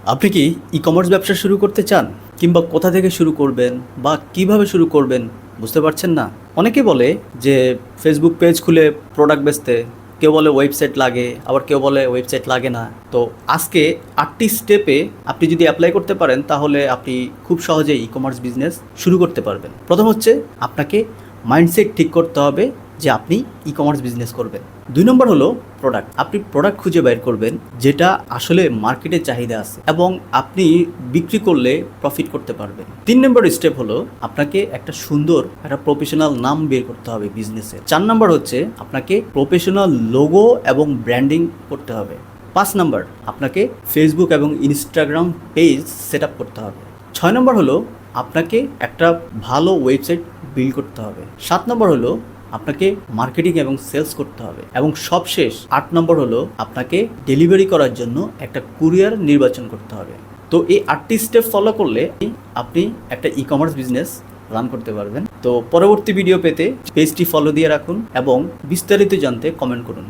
আপনি কি ই-কমার্স ব্যবসা শুরু করতে চান? কিংবা কোথা থেকে শুরু করবেন বা কিভাবে শুরু করবেন বুঝতে পারছেন না? অনেকে বলে যে ফেসবুক পেজ খুলে প্রোডাক্ট বেচতে, কেউ বলে ওয়েবসাইট লাগে, আবার কেউ বলে ওয়েবসাইট লাগে না। তো আজকে ৮টি স্টেপে আপনি যদি অ্যাপ্লাই করতে পারেন তাহলে আপনি খুব সহজেই ই-কমার্স বিজনেস শুরু করতে পারবেন। প্রথম হচ্ছে আপনাকে মাইন্ডসেট ঠিক করতে হবে যে আপনি ই-কমার্স বিজনেস করবেন। ২ নম্বর হলো প্রোডাক্ট। আপনি প্রোডাক্ট খুঁজে বের করবেন যেটা আসলে মার্কেটে চাহিদা আছে এবং আপনি বিক্রি করলে প্রফিট করতে পারবেন। ৩ নম্বর স্টেপ হলো আপনাকে একটা সুন্দর একটা প্রফেশনাল নাম বের করতে হবে বিজনেসের। ৪ নম্বর হচ্ছে আপনাকে প্রফেশনাল লোগো এবং ব্র্যান্ডিং করতে হবে। ৫ নম্বর আপনাকে ফেসবুক এবং ইনস্টাগ্রাম পেজ সেট আপ করতে হবে। ৬ নম্বর হলো আপনাকে একটা ভালো ওয়েবসাইট বিল্ড করতে হবে। ৭ নম্বর হলো আপনাকে মার্কেটিং এবং সেলস করতে হবে এবং সবশেষ ৮ নম্বর হলো আপনাকে ডেলিভারি করার জন্য একটা কুরিয়ার নির্বাচন করতে হবে। তো এই ৮টি স্টেপ ফলো করলে আপনি একটা ই-কমার্স বিজনেস রান করতে পারবেন। তো পরবর্তী ভিডিও পেতে পেজটি ফলো দিয়ে রাখুন এবং বিস্তারিত জানতে কমেন্ট করুন।